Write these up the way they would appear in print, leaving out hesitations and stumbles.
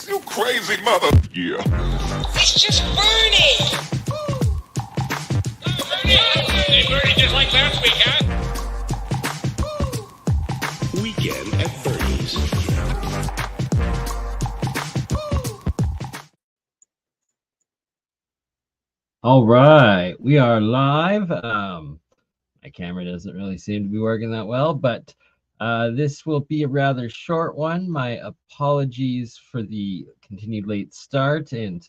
You crazy mother. Yeah. It's just BurnEye. Hey, Bernie, just like last week, huh? Weekend at Bernie's. All right, we are live. My camera doesn't really seem to be working that well, but this will be a rather short one. My apologies for the continued late start, and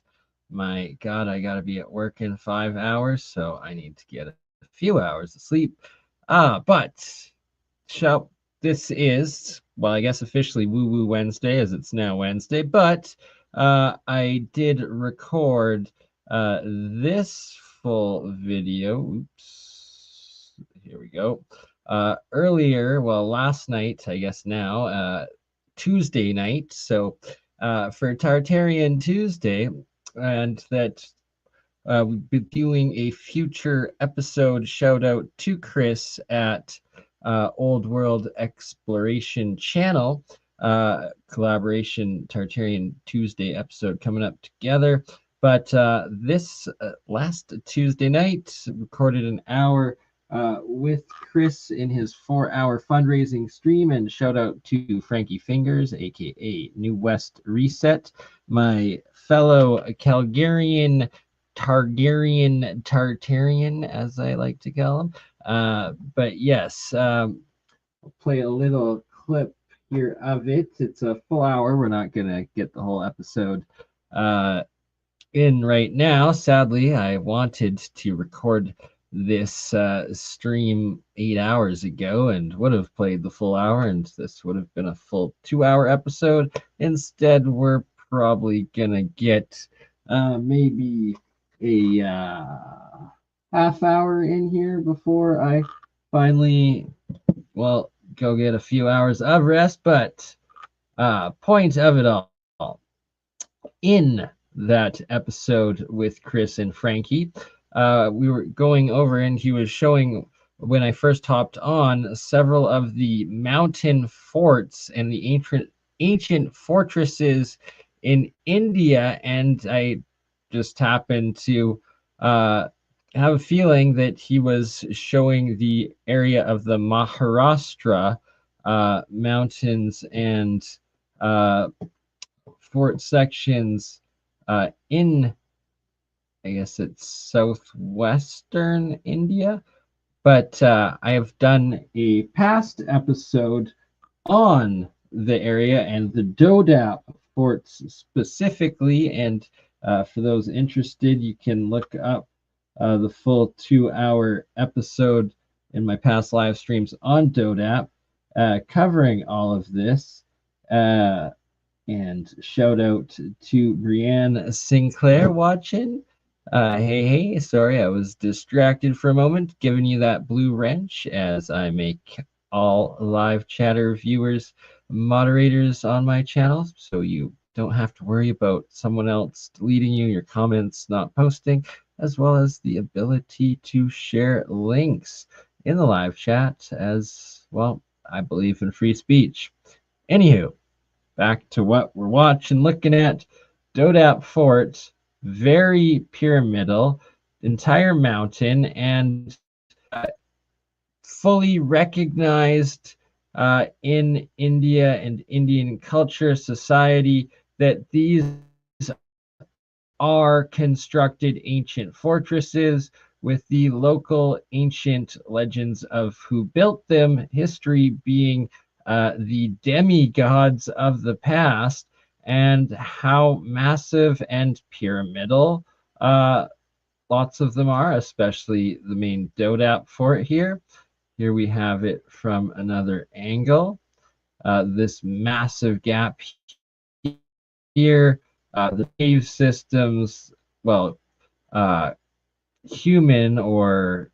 my God, I gotta be at work in 5 hours, so I need to get a few hours of sleep. But this is, well, I guess officially WooWoo Wednesday, as it's now Wednesday, but I did record this full video. Oops, here we go. Earlier, well, last night, I guess now, Tuesday night. So for Tartarian Tuesday, and that we'll be doing a future episode shout out to Chris at Old World Exploration Channel. Collaboration Tartarian Tuesday episode coming up together. But this last Tuesday night, recorded an hour with Chris in his 4-hour fundraising stream, and shout out to Frankie Fingers, aka New West Reset, my fellow Calgarian Tartarian, as I like to call him. But yes, I'll play a little clip here of it. It's a full hour. We're not going to get the whole episode in right now. Sadly, I wanted to record this stream 8 hours ago and would have played the full hour, and this would have been a full 2-hour episode. Instead, we're probably going to get maybe a half hour in here before I finally, well, go get a few hours of rest. But point of it all, in that episode with Chris and Frankie, we were going over, and he was showing, when I first hopped on, several of the mountain forts and the ancient fortresses in India, and I just happened to have a feeling that he was showing the area of the Maharashtra mountains and fort sections in, I guess it's southwestern India. But I have done a past episode on the area and the Dodap forts specifically, and for those interested, you can look up the full 2-hour episode in my past live streams on Dodap, covering all of this. And shout out to Brianne Sinclair watching. Hey, sorry, I was distracted for a moment, giving you that blue wrench as I make all live chatter viewers moderators on my channel, so you don't have to worry about someone else deleting you, your comments not posting, as well as the ability to share links in the live chat, as well. I believe in free speech. Anywho, back to what we're watching, looking at. Dodap Fort, very pyramidal, entire mountain, and fully recognized in India and Indian culture, society, that these are constructed ancient fortresses with the local ancient legends of who built them, history being the demigods of the past, and how massive and pyramidal lots of them are, especially the main Dodap fort here. Here we have it from another angle. This massive gap here, the cave systems, well, human or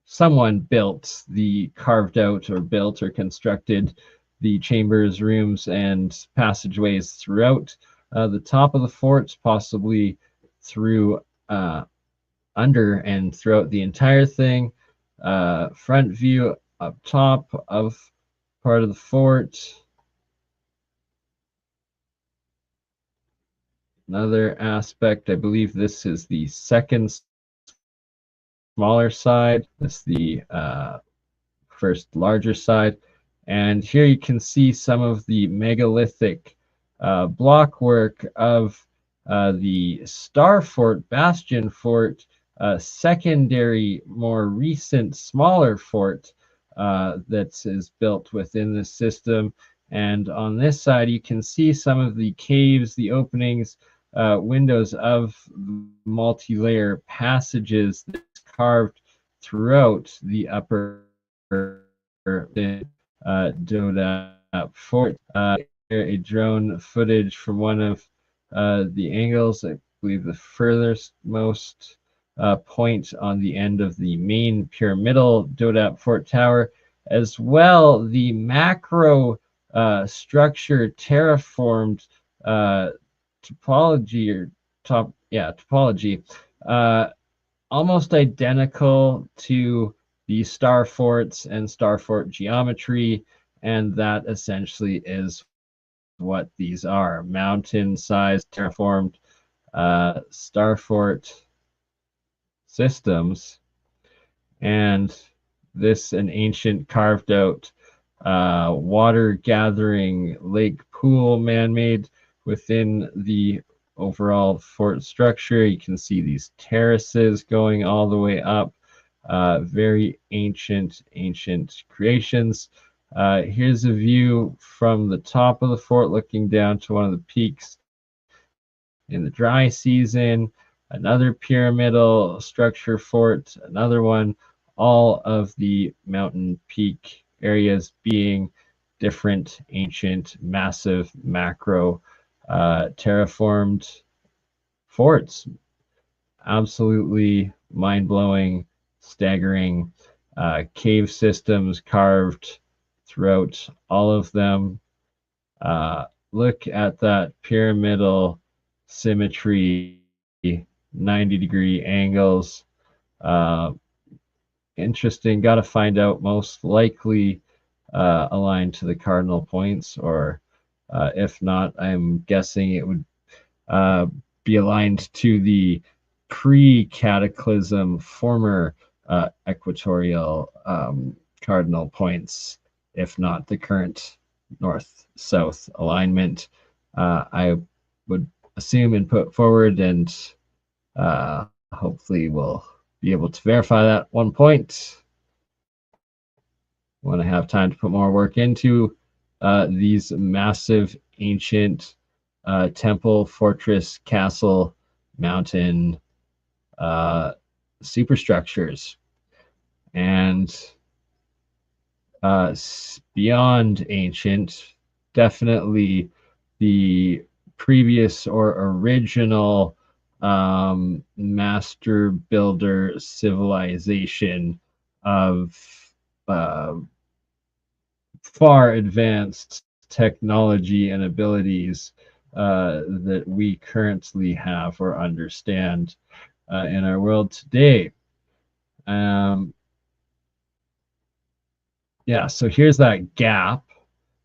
someone built the carved out or built or constructed the chambers, rooms, and passageways throughout the top of the fort, possibly through under and throughout the entire thing. Front view up top of part of the fort. another aspect. I believe this is the second smaller side. This is the first larger side. And here you can see some of the megalithic blockwork of the Star Fort, Bastion Fort, secondary, more recent, smaller fort that is built within the system. And on this side, you can see some of the caves, the openings, windows of multi-layer passages that's carved throughout the upper Doda fort. A drone footage from one of the angles, I believe the furthest most point on the end of the main pyramidal Dodap Fort Tower, as well the macro structure terraformed topology or topology, almost identical to the star forts and star fort geometry, and that essentially is what these are: mountain-sized terraformed star fort systems. And this an ancient carved out water gathering lake pool, man-made, within the overall fort structure. You can see these terraces going all the way up. Very ancient creations. Here's a view from the top of the fort looking down to one of the peaks in the dry season. Another pyramidal structure fort, another one, all of the mountain peak areas being different ancient massive macro terraformed forts. Absolutely mind-blowing, staggering cave systems carved throughout all of them. Look at that pyramidal symmetry, 90-degree angles. Interesting. Got to find out, most likely aligned to the cardinal points, or if not, I'm guessing it would be aligned to the pre-cataclysm former equatorial cardinal points, if not the current north-south alignment. I would assume and put forward, and hopefully we'll be able to verify that at one point when I have time to put more work into these massive ancient temple, fortress, castle, mountain superstructures. And beyond ancient, definitely the previous or original master builder civilization of far advanced technology and abilities that we currently have or understand in our world today. Yeah, so here's that gap.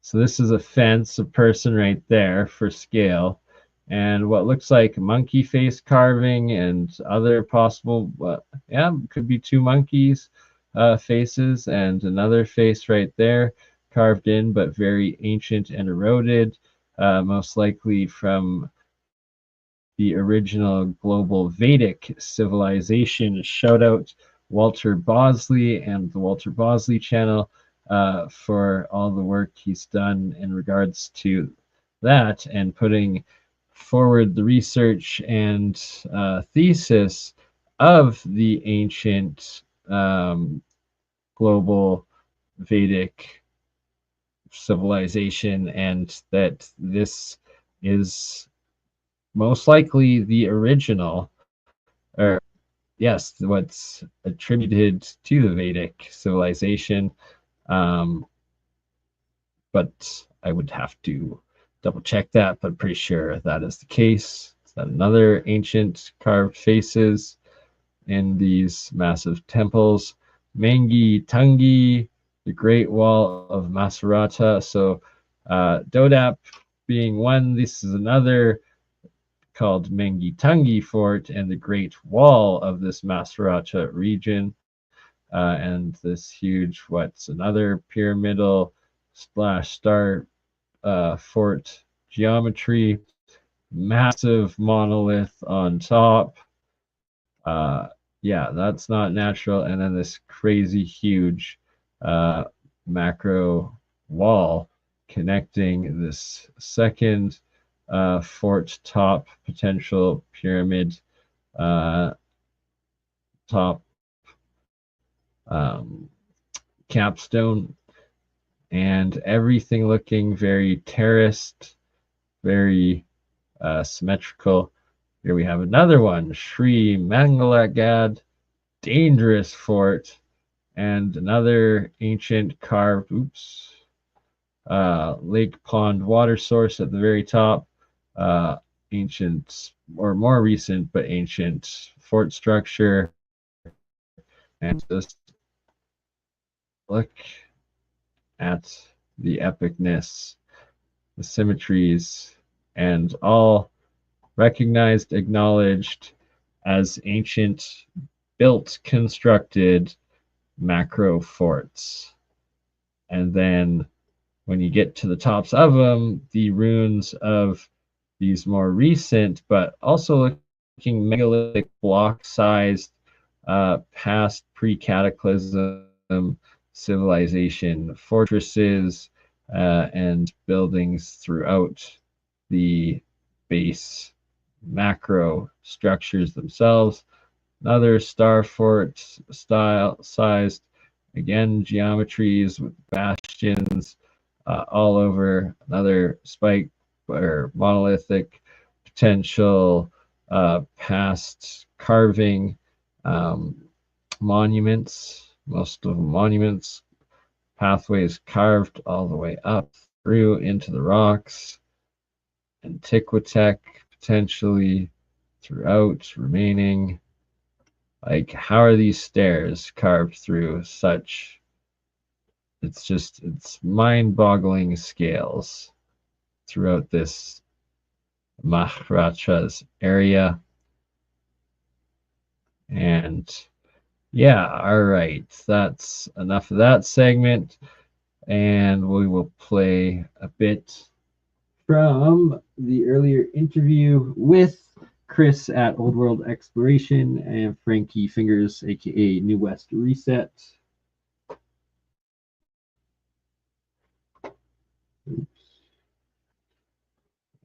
So this is a fence, a person right there for scale, and what looks like monkey face carving and other possible, could be two monkeys faces, and another face right there carved in, but very ancient and eroded, most likely from the original global Vedic civilization. Shout out Walter Bosley and the Walter Bosley channel for all the work he's done in regards to that, and putting forward the research and thesis of the ancient global Vedic civilization, and that this is most likely the original, or yes, what's attributed to the Vedic civilization. But I would have to double check that, but I'm pretty sure that is the case. Is that another ancient carved faces in these massive temples? Mangi Tungi, the Great Wall of Macerata. So Dodap being one, this is another called Mengitungi Fort and the Great Wall of this Masaracha region. And this huge, what's another pyramidal / star fort geometry, massive monolith on top. Yeah, that's not natural. And then this crazy huge macro wall connecting this second fort top potential pyramid top capstone, and everything looking very terraced, very symmetrical. Here we have another one, Sri Mangalagad, dangerous fort, and another ancient carved, lake pond water source at the very top. Ancient or more recent, but ancient fort structure. And just look at the epicness, the symmetries, and all recognized, acknowledged as ancient, built, constructed macro forts. And then when you get to the tops of them, the ruins of these more recent, but also looking megalithic block-sized, past pre-cataclysm civilization fortresses and buildings throughout the base macro structures themselves. Another star fort style sized, again, geometries with bastions all over. Another spike or monolithic potential past carving monuments, most of them monuments, pathways carved all the way up through into the rocks, Antiquitech potentially throughout remaining. Like, how are these stairs carved through such, it's mind-boggling scales throughout this Maharaja's area. And yeah, all right, that's enough of that segment, and we will play a bit from the earlier interview with Chris at Old World Exploration and Frankie Fingers, aka New West Reset. Oops.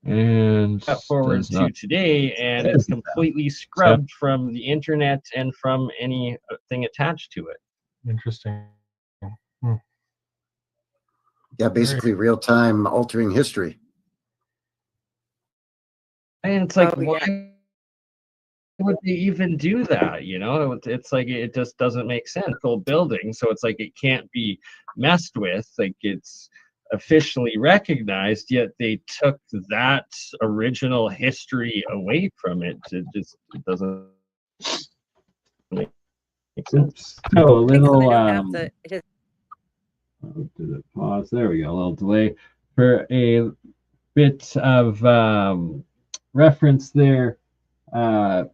And forward to today, and it's completely scrubbed from the internet and from anything attached to it. Interesting. Yeah, basically real-time altering history. And it's like, why would they even do that? You know, it's like, it just doesn't make sense. Old building, so it's like it can't be messed with. Like, it's officially recognized, yet they took that original history away from it. It doesn't make sense. So a little did it pause? There we go. A little delay for a bit of reference there. I'm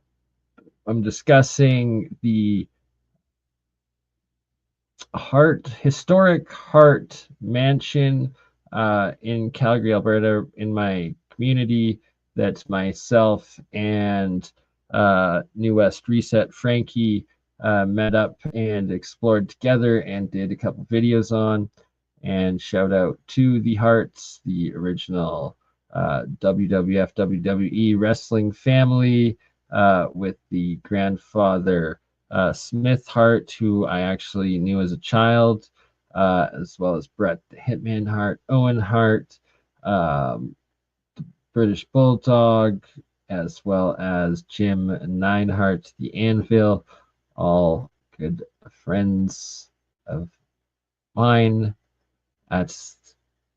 discussing the historic Hart Mansion in Calgary, Alberta, in my community that myself and New West Reset Frankie met up and explored together and did a couple videos on. And shout out to the Harts, the original WWF, WWE wrestling family with the grandfather Smith Hart, who I actually knew as a child, as well as Bret the Hitman Hart, Owen Hart, British Bulldog, as well as Jim Neinhart, the Anvil, all good friends of mine at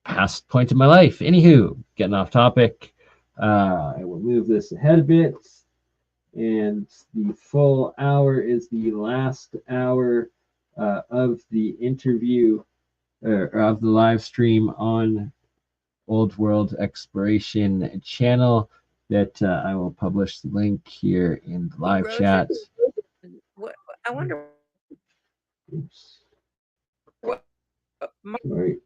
past point in my life. Anywho, getting off topic, I will move this ahead a bit. And the full hour is the last hour of the interview, or of the live stream on Old World Exploration channel. that I will publish the link here in the live Erosion. chat. What, I wonder Oops. what might Sorry.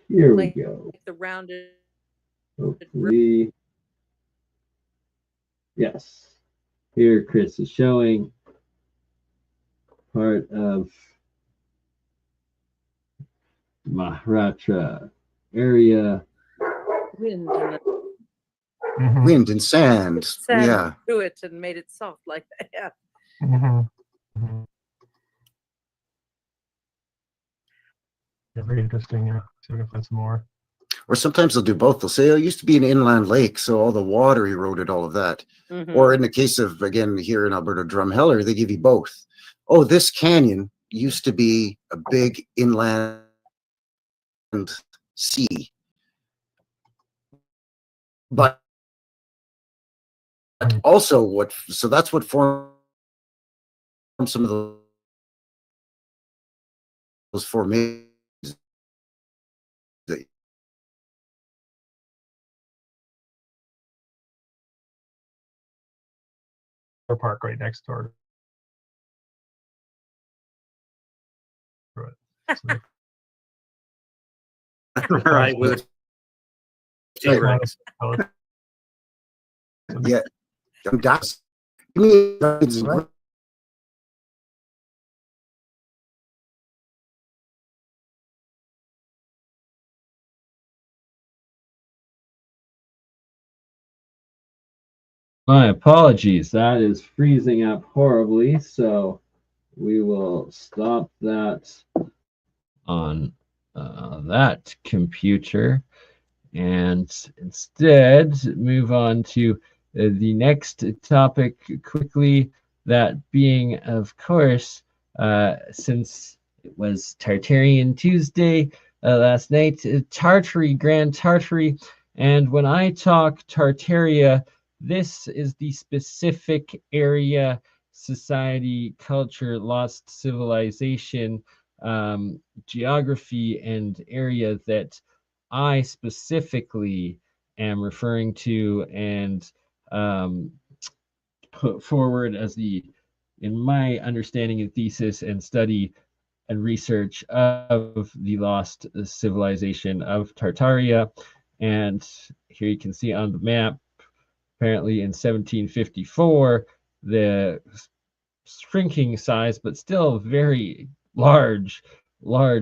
Here we like go. the rounded. Hopefully. Yes. Here Chris is showing part of Maharashtra area. Wind and the Wind and sand. sand Yeah. through it and made it soft like that. Yeah, very interesting. Yeah, see if we can find some more. Or sometimes they'll do both. They'll say, oh, it used to be an inland lake, so all the water eroded all of that. Mhm. Or in the case of, again, here in Alberta, Drumheller, they give you both. Oh, this canyon used to be a big inland sea. But also so that's what formed some of those formations. Our park right next door to it. So Right. With they- right. So Yeah. That's, I mean, it's right. My apologies. That is freezing up horribly, so we will stop that on that computer and instead move on to the next topic quickly, that being, of course, since it was Tartarian Tuesday last night, Tartary, Grand Tartary, and when I talk Tartaria, this is the specific area, society, culture, lost civilization, geography, and area that I specifically am referring to and put forward as in my understanding and thesis and study and research of the lost civilization of Tartaria. And here you can see on the map, apparently in 1754, the shrinking size, but still very large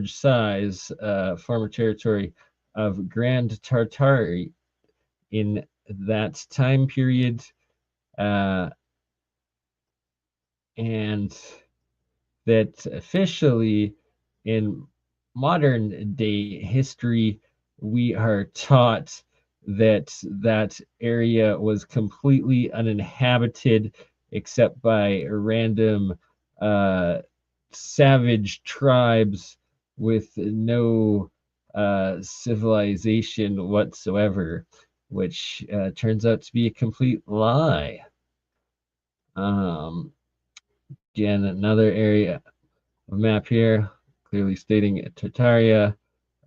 size former territory of Grand Tartary in that time period. And that officially in modern day history, we are taught that that area was completely uninhabited except by random savage tribes with no civilization whatsoever, which turns out to be a complete lie. Again, another area of map here, clearly stating Tartaria,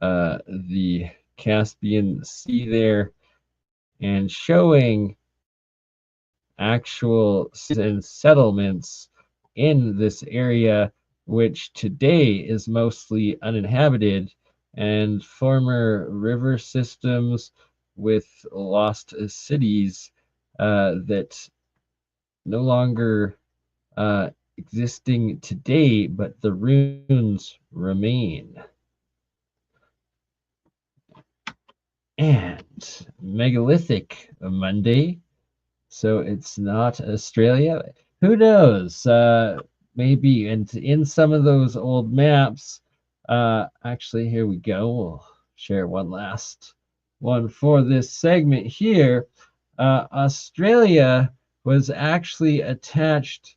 the Caspian Sea there, and showing actual and settlements in this area, which today is mostly uninhabited, and former river systems with lost cities that no longer existing today, but the ruins remain. And Megalithic Monday, so it's not Australia. Who knows? Maybe. And in some of those old maps, actually, here we go. We'll share one last one for this segment here. Australia was actually attached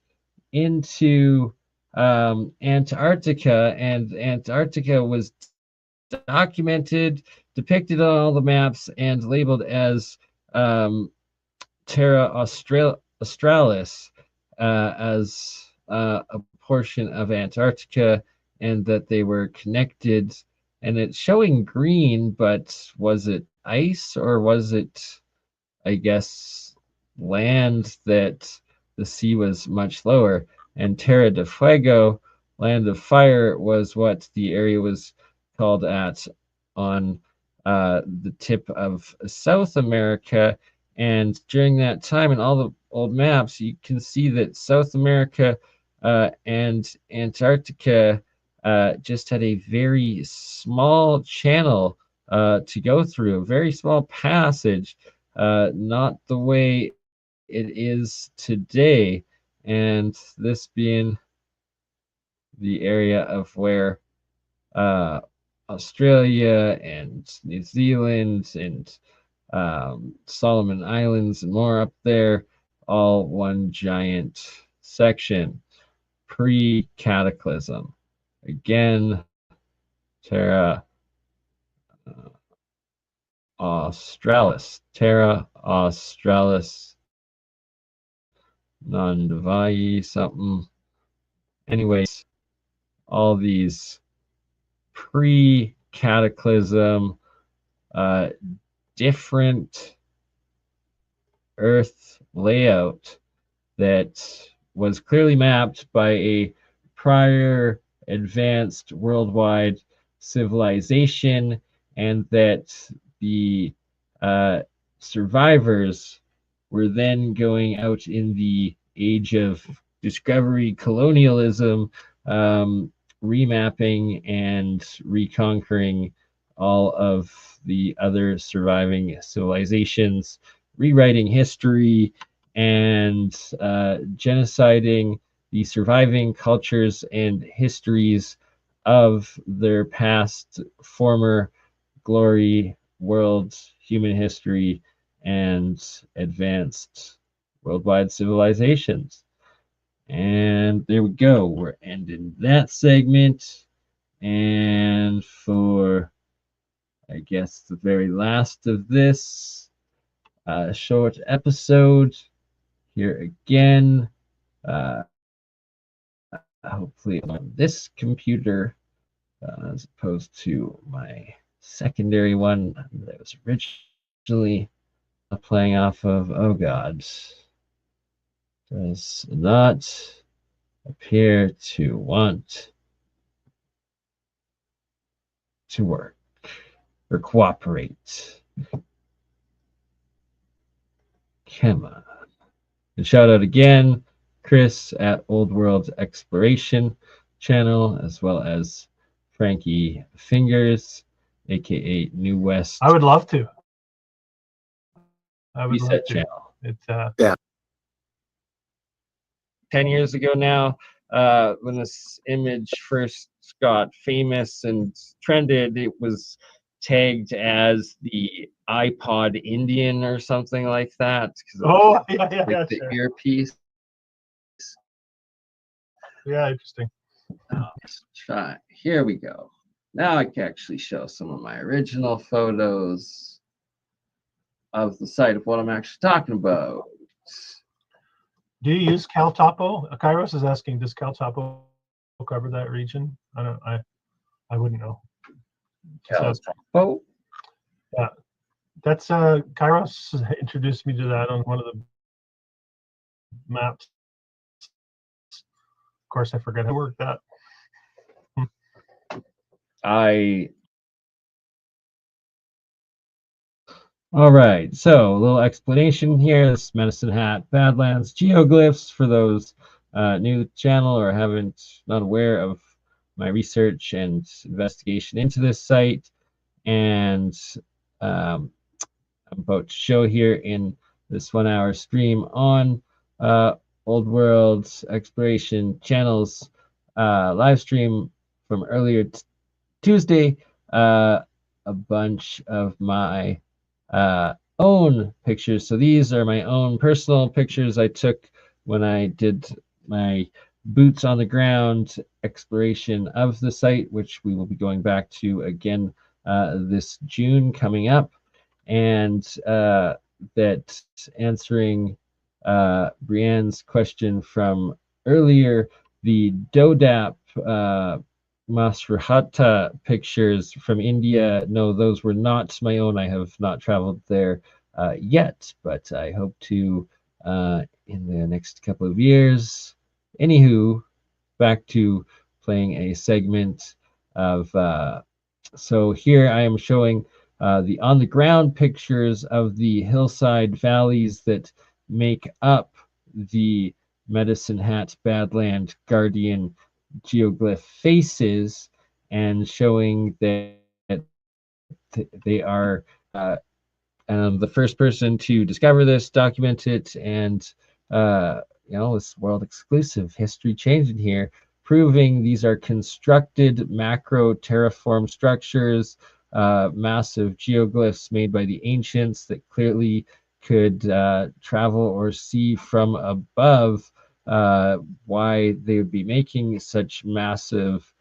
into Antarctica, and Antarctica was documented, depicted on all the maps, and labeled as Terra Australis as a portion of Antarctica, and that they were connected. And it's showing green, but was it ice or was it, I guess, land that the sea was much lower. And Terra de Fuego, land of fire, was what the area was called at on the tip of South America. And during that time, in all the old maps, you can see that South America and Antarctica just had a very small channel to go through, a very small passage, not the way it is today. And this being the area of where Australia and New Zealand and Solomon Islands and more up there, all one giant section. Pre-cataclysm. Again, Terra Australis. Terra Australis. Non-Divayi something. Anyways, all these pre-cataclysm, different Earth layout that was clearly mapped by a prior advanced worldwide civilization, and that the survivors were then going out in the age of discovery colonialism, remapping and reconquering all of the other surviving civilizations, rewriting history, and genociding the surviving cultures and histories of their past former glory, world, human history, and advanced worldwide civilizations. And there we go. We're ending that segment. And for, I guess, the very last of this short episode, here again, hopefully on this computer, as opposed to my secondary one that was originally playing off of. Oh God, does not appear to want to work or cooperate. Come on. And shout out again, Chris at Old World Exploration channel, as well as Frankie Fingers, aka New West. I would love to. I would love Reset to. channel. It's 10 years ago now, when this image first got famous and trended, it was tagged as the iPod Indian or something like that. oh yeah, Like the sure. earpiece. Yeah, interesting. Let's try. Here we go. Now I can actually show some of my original photos of the site of what I'm actually talking about. Do you use CalTopo? Kairos is asking, does CalTopo cover that region? I wouldn't know. So, Oh, that's Kairos introduced me to that on one of the maps. Of course, I forgot how to work that. All right, so a little explanation here. This Medicine Hat Badlands geoglyphs for those new to the channel or not aware of my research and investigation into this site. And I'm about to show here in this 1 hour stream on Old World Exploration channel's live stream from earlier Tuesday, a bunch of my own pictures. So these are my own personal pictures I took when I did my boots on the ground exploration of the site, which we will be going back to again this June coming up. And that answering Brienne's question from earlier, the Dodap Masrahata pictures from India, no, those were not my own. I have not traveled there yet, but I hope to in the next couple of years. Anywho, back to playing a segment of. So here I am showing the on the ground pictures of the hillside valleys that make up the Medicine Hat Badland Guardian geoglyph faces, and showing that they are the first person to discover this, document it, and this world exclusive history changing here, proving these are constructed macro terraform structures, massive geoglyphs made by the ancients that clearly could travel or see from above why they would be making such massive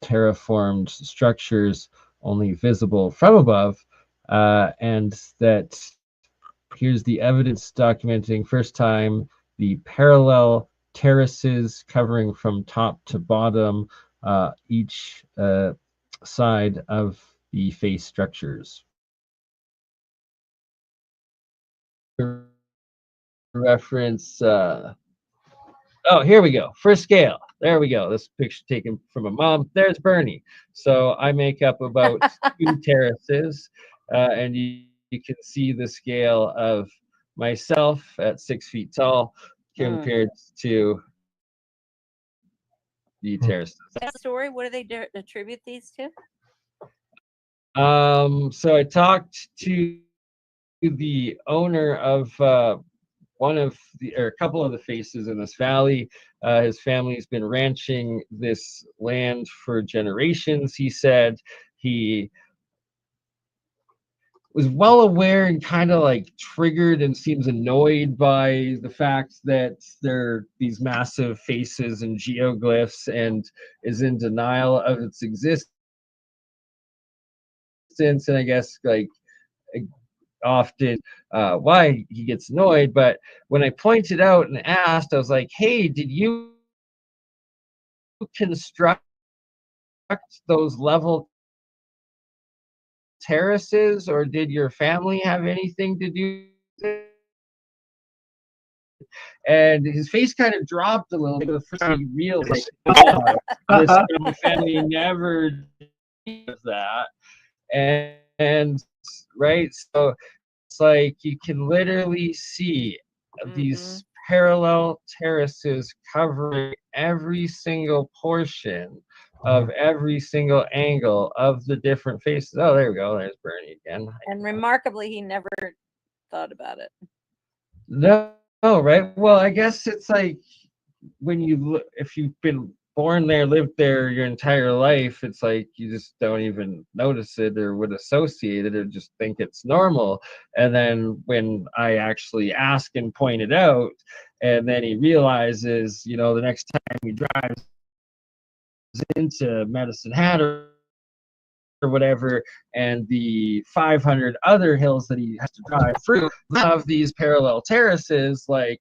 terraformed structures only visible from above, and that here's the evidence documenting first time the parallel terraces covering from top to bottom each side of the face structures. Reference. Oh, here we go. For scale. There we go. This picture taken from a mom. There's Bernie. So I make up about 2 terraces, and you can see the scale of myself at 6 feet tall compared to the terraces. That story. What do they attribute these to? So I talked to the owner of one of the, or a couple of the faces in this valley. His family's been ranching this land for generations. He said he was well aware and kind of like triggered and seems annoyed by the fact that there are these massive faces and geoglyphs, and is in denial of its existence. And I guess like often why he gets annoyed, but when I pointed out and asked, I was like, hey, did you construct those level terraces, or did your family have anything to do with it? And his face kind of dropped a little bit. The first time he realized, like, this family never did that. And right, so it's like you can literally see these parallel terraces covering every single portion of every single angle of the different faces. Oh, there we go. There's Bernie again. And remarkably, he never thought about it. No, right? Well, I guess it's like when you look, if you've been born there, lived there your entire life, it's like you just don't even notice it or would associate it or just think it's normal. And then when I actually ask and point it out, and then he realizes, the next time he drives into Medicine Hat or whatever, and the 500 other hills that he has to drive through of these parallel terraces, like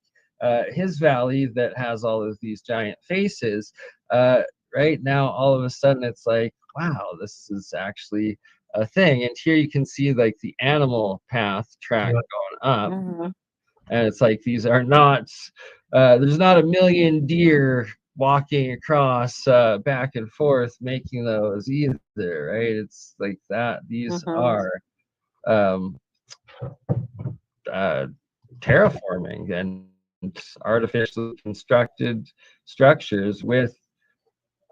his valley that has all of these giant faces, right now all of a sudden it's like, wow, this is actually a thing. And here you can see like the animal path track going up, and it's like these are not there's not a million deer walking across back and forth making those either, right? It's like that these are terraforming and artificially constructed structures with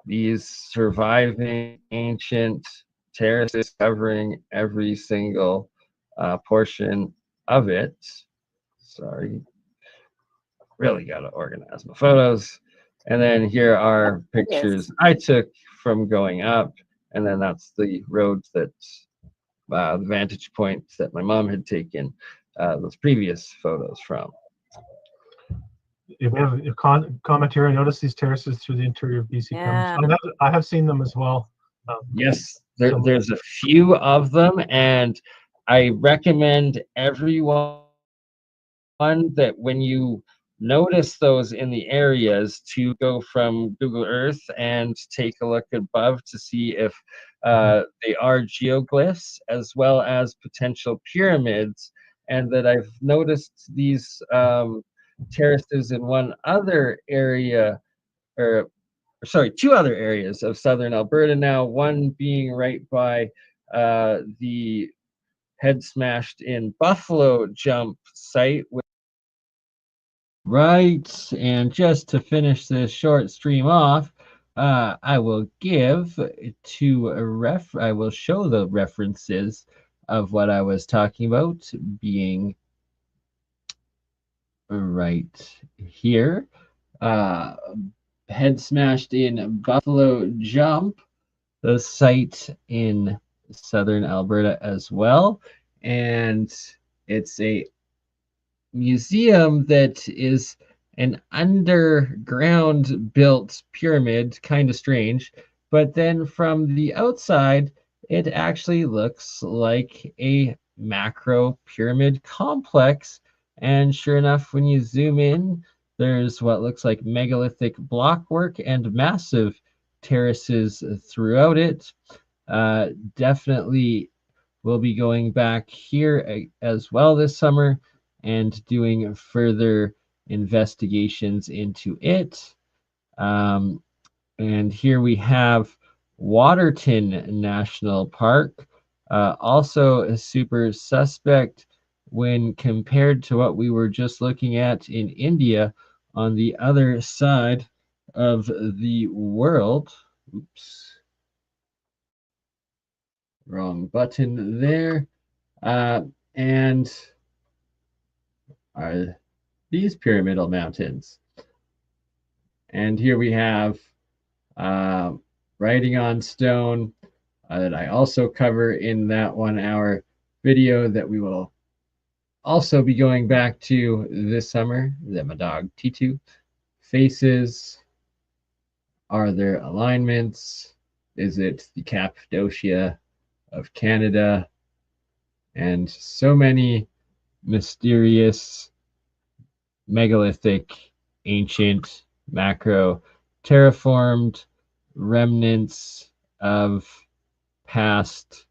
these surviving ancient terraces covering every single portion of it. Sorry, really got to organize my photos. And then here are pictures I took from going up, and then that's the roads that the vantage points that my mom had taken those previous photos from. If we have a comment here, I noticed these terraces through the interior of BC. Yeah. I have seen them as well. Yes, there's a few of them, and I recommend everyone that when you notice those in the areas to go from Google Earth and take a look above to see if they are geoglyphs as well as potential pyramids, and that I've noticed these terraces in one other area, or sorry, two other areas of southern Alberta now, one being right by the head smashed in Buffalo jump site. Right, and just to finish this short stream off, I will give I will show the references of what I was talking about being right here. Head smashed in Buffalo Jump, the site in southern Alberta as well, and it's a museum that is an underground built pyramid, kind of strange, but then from the outside, it actually looks like a macro pyramid complex. And sure enough, when you zoom in, there's what looks like megalithic blockwork and massive terraces throughout it. Definitely will be going back here as well this summer and doing further investigations into it. And here we have Waterton National Park, also a super suspect when compared to what we were just looking at in India on the other side of the world. Oops. Wrong button there. And are these pyramidal mountains. And here we have writing on stone that I also cover in that 1 hour video that we will also be going back to this summer. That my dog T2. Faces. Are there alignments? Is it the Cappadocia of Canada? And so many mysterious megalithic, ancient, macro, terraformed remnants of past,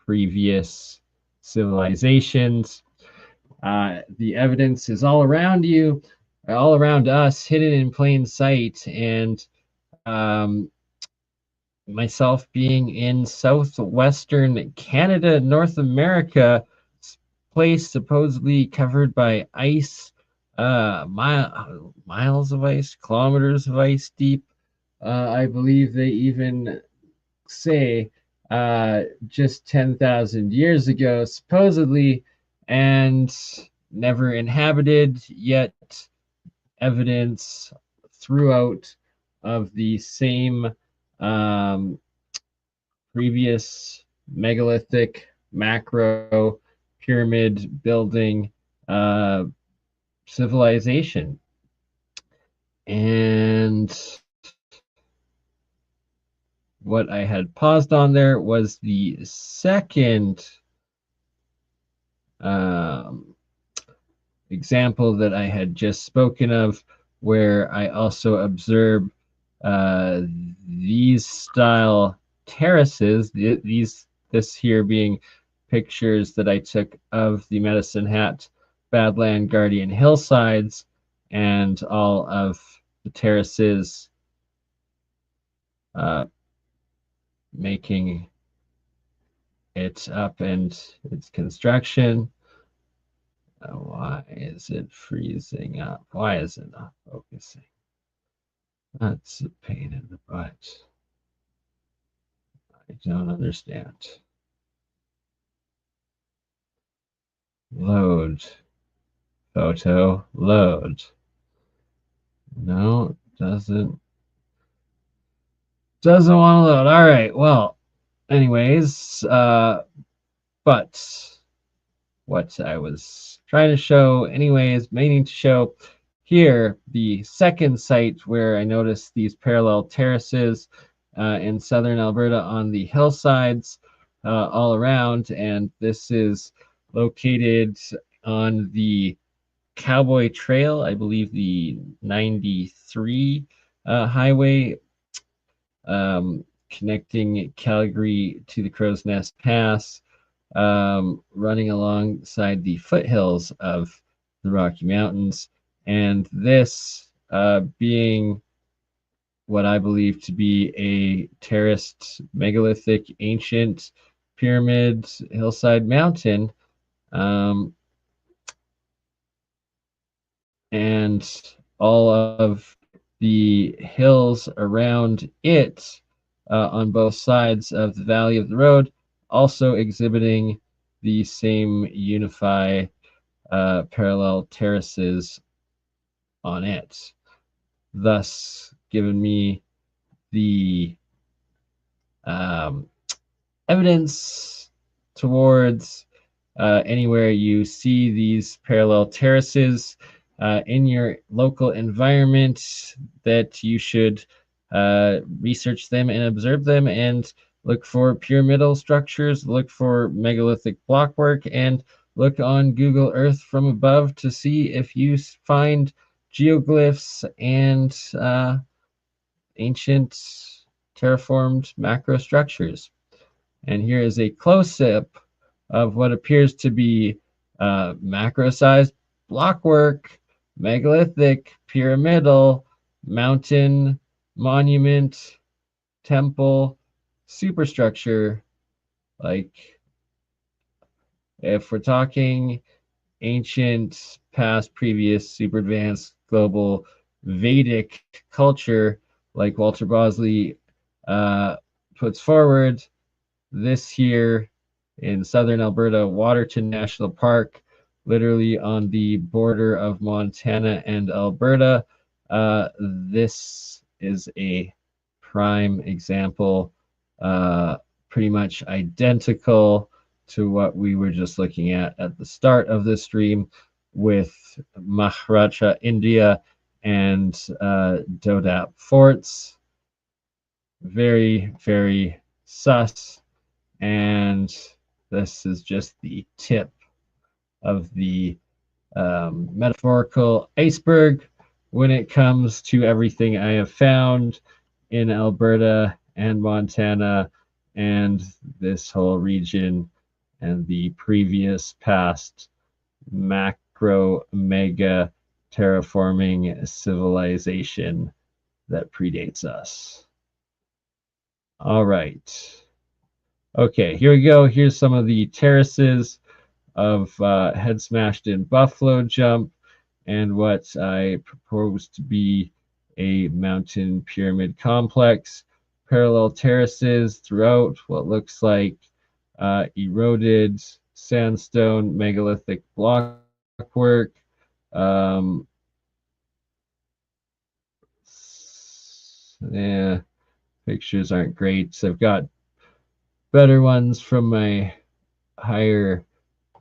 previous civilizations. The evidence is all around you, all around us, hidden in plain sight. And myself being in southwestern Canada, North America, place supposedly covered by ice, miles of ice, kilometers of ice deep. I believe they even say just 10,000 years ago, supposedly, and never inhabited, yet evidence throughout of the same previous megalithic, macro, pyramid building civilization. And what I had paused on there was the second example that I had just spoken of, where I also observe these style terraces, this here being pictures that I took of the Medicine Hat Badland Guardian hillsides, and all of the terraces making it up and its construction. Why is it freezing up? Why is it not focusing? That's a pain in the butt. I don't understand. Load. Photo. Load. No, doesn't want to load. All right. Well, anyways, but what I was trying to show, anyways, meaning to show here, the second site where I noticed these parallel terraces in southern Alberta on the hillsides all around, and this is located on the Cowboy Trail, I believe the 93 highway connecting Calgary to the Crow's Nest Pass. running alongside the foothills of the Rocky Mountains, and this being what I believe to be a terraced megalithic ancient pyramid hillside mountain. Um, and all of the hills around it on both sides of the valley of the road also exhibiting the same unify parallel terraces on it, thus giving me the um, evidence towards anywhere you see these parallel terraces in your local environment, that you should research them and observe them and look for pyramidal structures, look for megalithic blockwork, and look on Google Earth from above to see if you find geoglyphs and ancient terraformed macro structures. And here is a close-up of what appears to be macro-sized blockwork, megalithic, pyramidal, mountain, monument, temple, superstructure. Like, if we're talking ancient, past, previous, super advanced, global, Vedic culture, like Walter Bosley puts forward, this here in southern Alberta, Waterton National Park, literally on the border of Montana and Alberta. This is a prime example, pretty much identical to what we were just looking at the start of this stream with Maharaja India and Dodap forts. Very, very sus. And this is just the tip of the metaphorical iceberg when it comes to everything I have found in Alberta and Montana and this whole region and the previous past macro mega terraforming civilization that predates us. All right. Okay, here we go. Here's some of the terraces of head smashed in buffalo jump and what I propose to be a mountain pyramid complex. Parallel terraces throughout what looks like eroded sandstone megalithic blockwork. Yeah, pictures aren't great. So I've got better ones from my higher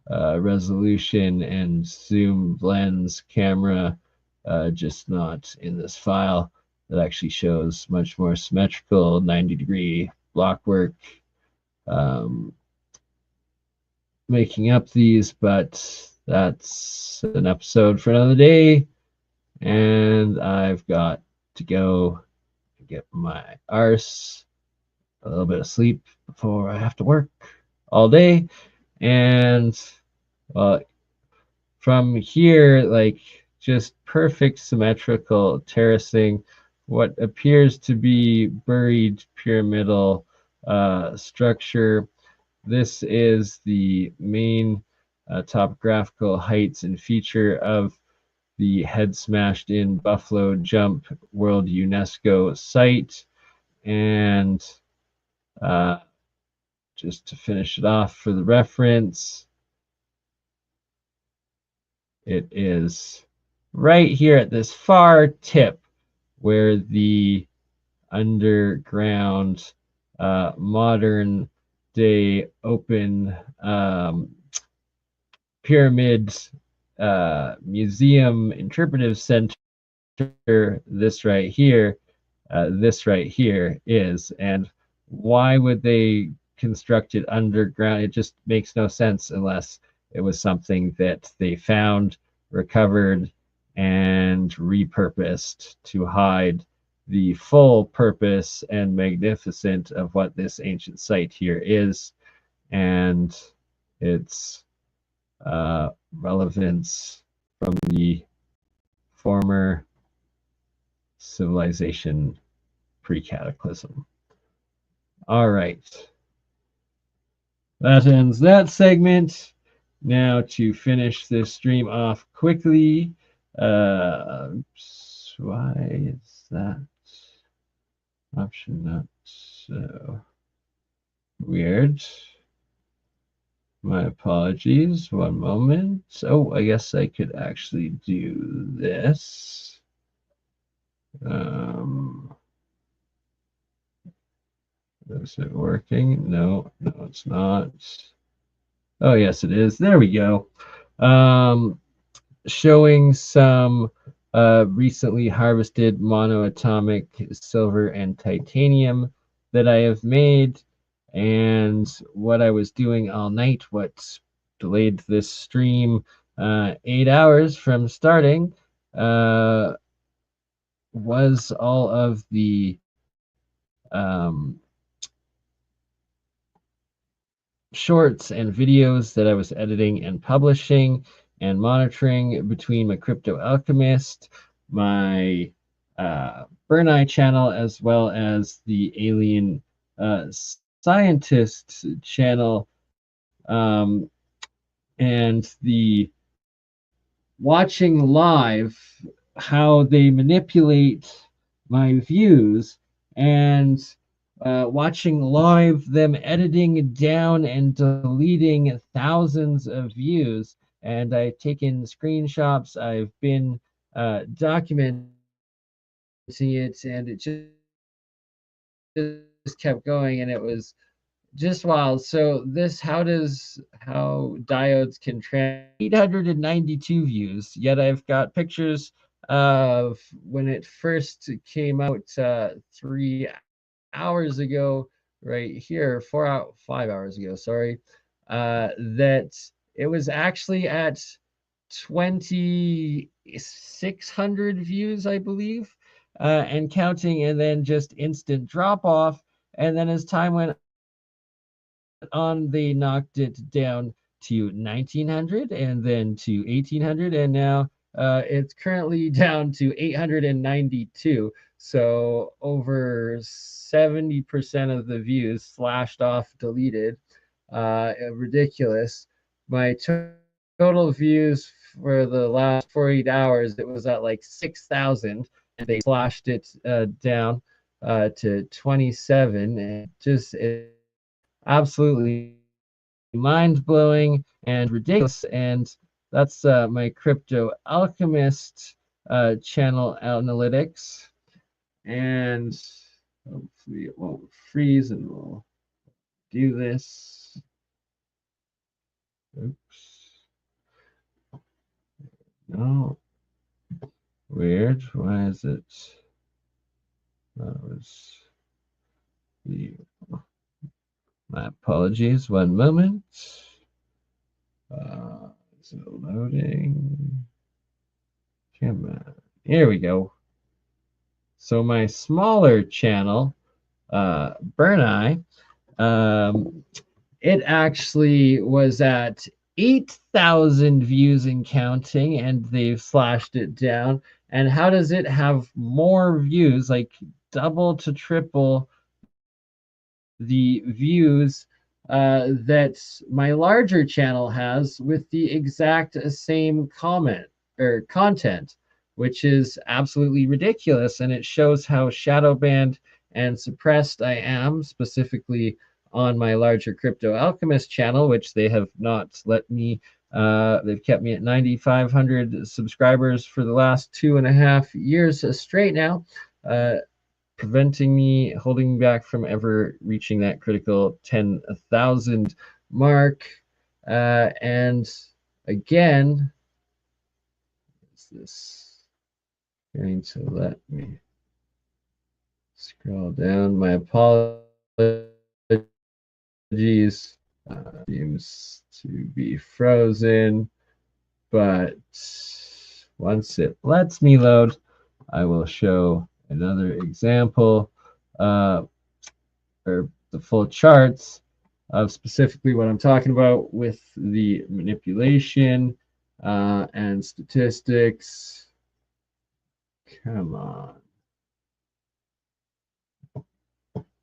resolution and zoom lens camera, just not in this file that actually shows much more symmetrical 90-degree blockwork making up these, but that's an episode for another day, and I've got to go get my arse a little bit of sleep before I have to work all day. And from here, like, just perfect symmetrical terracing, what appears to be buried pyramidal structure. This is the main topographical heights and feature of the head smashed in buffalo jump World UNESCO site. And just to finish it off for the reference, it is right here at this far tip where the underground modern day open pyramid museum interpretive center, this right here is. And why would they construct it underground? It just makes no sense unless it was something that they found, recovered, and repurposed to hide the full purpose and magnificence of what this ancient site here is. And its relevance from the former civilization pre-cataclysm. All right. That ends that segment. Now to finish this stream off quickly. Why is that option not so weird? My apologies. One moment. Oh, I guess I could actually do this. Is it working? No, it's not. Oh, yes, it is. There we go. Showing some recently harvested monoatomic silver and titanium that I have made, and what I was doing all night, what delayed this stream 8 hours from starting, was all of the shorts and videos that I was editing and publishing and monitoring between my Crypto Alchemist, my BurnEye channel, as well as the Alien Scientist channel, and the watching live how they manipulate my views, and watching live them editing down and deleting thousands of views. And I've taken screenshots, I've been documenting it, and it just kept going, and it was just wild. So this, how diodes can 892 views, yet I've got pictures of when it first came out 3 hours ago, right here, 5 hours ago, sorry, that it was actually at 2,600 views, I believe, and counting, and then just instant drop off. And then as time went on, they knocked it down to 1,900, and then to 1,800, and now it's currently down to 892. So over 70% of the views slashed off, deleted. Ridiculous. My total views for the last 48 hours, it was at like 6,000, and they slashed it down to 27. And just absolutely mind-blowing and ridiculous. And that's my Crypto Alchemist channel analytics. And hopefully it won't freeze, and we'll do this. Oops. No. Weird. Why is it? That was the. My apologies. One moment. Is it loading? Come on. Here we go. So my smaller channel, BurnEye, it actually was at 8,000 views and counting, and they've slashed it down. And how does it have more views, like double to triple the views that my larger channel has with the exact same comment or content, which is absolutely ridiculous. And it shows how shadow banned and suppressed I am, specifically on my larger Crypto Alchemist channel, which they have not let me. They've kept me at 9,500 subscribers for the last 2.5 years straight now, preventing me, holding me back from ever reaching that critical 10,000 mark. And again, is this going to let me scroll down? My apologies. Seems to be frozen, but once it lets me load, I will show another example, or the full charts. of specifically what I'm talking about with the manipulation and statistics. Come on.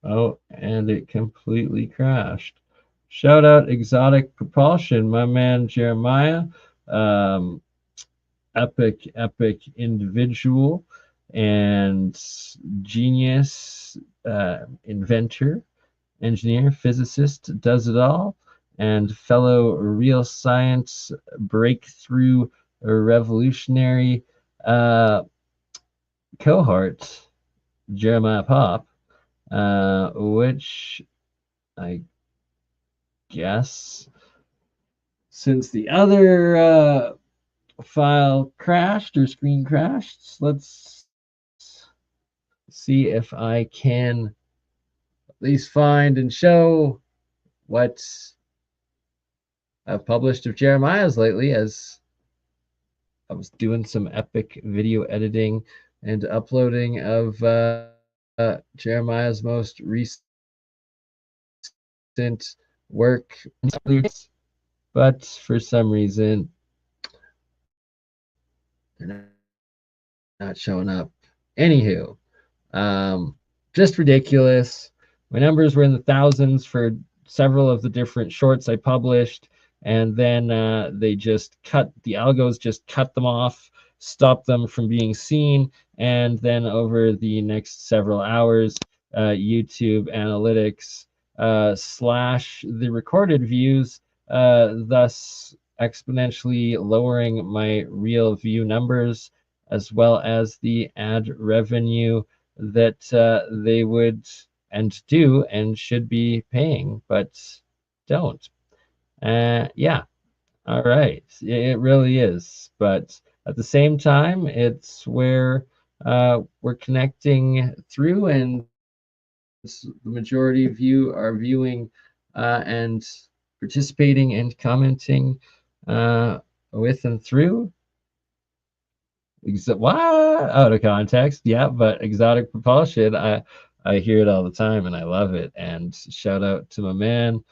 Oh, and it completely crashed. Shout out Exotic Propulsion, my man Jeremiah. Um, epic individual and genius inventor, engineer, physicist, does it all, and fellow real science breakthrough revolutionary cohort, Jeremiah Pop, which I guess since the other file crashed or screen crashed, let's see if I can at least find and show what I've published of Jeremiah's lately, as I was doing some epic video editing and uploading of Jeremiah's most recent work. But for some reason, they're not showing up. Anywho, just ridiculous. My numbers were in the thousands for several of the different shorts I published, and then they just the algos just cut them off, stopped them from being seen, and then over the next several hours, YouTube analytics slash the recorded views, thus exponentially lowering my real view numbers as well as the ad revenue that they would and do and should be paying, but don't. Yeah, all right. It really is. But at the same time, it's where we're connecting through, and the majority of you are viewing and participating and commenting with and through. What? Out of context, yeah, but exotic propulsion, I hear it all the time and I love it. And shout out to my man,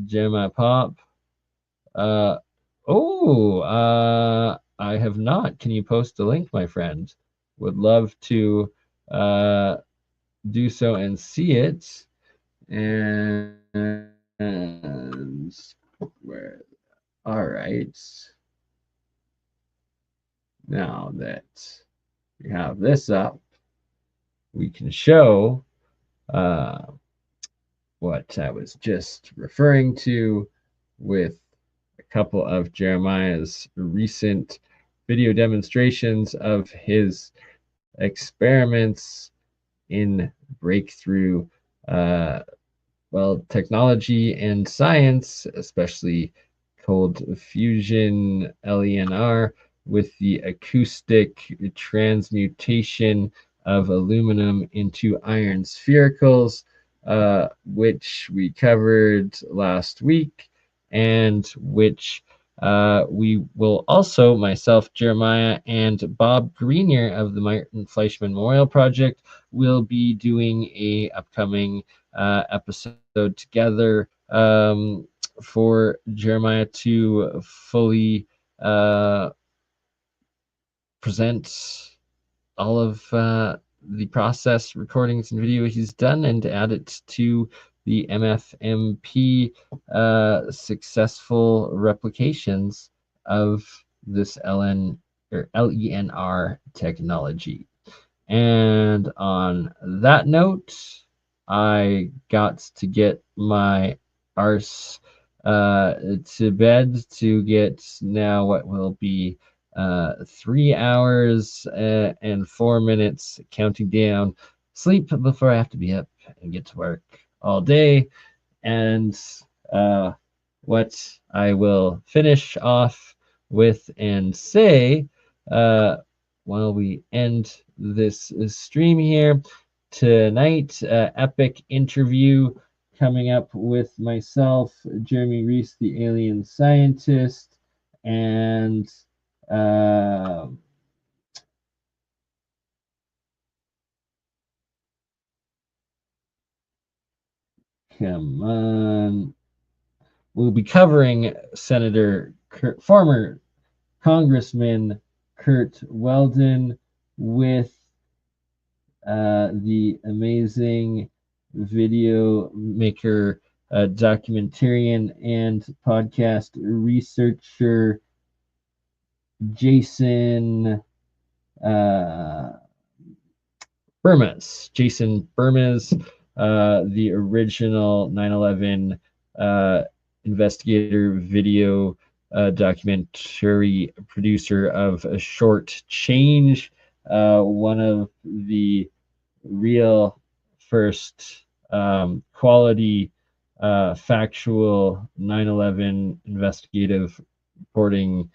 Jeremiah Pop. I have not. Can you post a link, my friend? Would love to do so and see it. And where? All right. Now that we have this up, we can show what I was just referring to with a couple of Jeremiah's recent video demonstrations of his experiments in breakthrough technology and science, especially cold fusion LENR with the acoustic transmutation of aluminum into iron sphericals, which we covered last week, and which we will also, myself, Jeremiah, and Bob Greenier of the Martin Fleischmann Memorial Project, will be doing a upcoming episode together for Jeremiah to fully present all of the process recordings and video he's done and add it to the MFMP successful replications of this LENR technology. And on that note, I got to get my arse to bed to get now what will be 3 hours and 4 minutes counting down sleep before I have to be up and get to work all day. And what I will finish off with and say while we end this stream here tonight, epic interview coming up with myself, Jeremy Reese, the alien scientist, and come on. We'll be covering former Congressman Kurt Weldon with the amazing video maker, documentarian, and podcast researcher Jason Burmas. Jason Burmas, the original 9/11 investigator video documentary producer of A Short Change, one of the real first quality factual 9/11 investigative reporting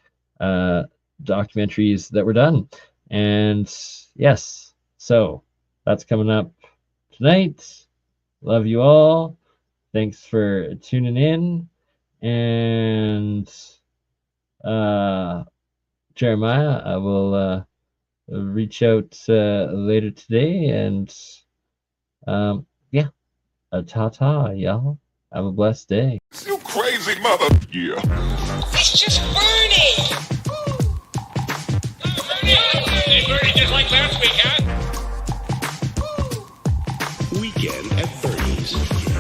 documentaries that were done. And yes, so that's coming up tonight. Love you all. Thanks for tuning in. And Jeremiah, I will reach out later today. And yeah, ta-ta, y'all. Have a blessed day. You crazy mother. Yeah. It's just Bernie! Bernie, just like last week, huh? Weekend at Bernie's.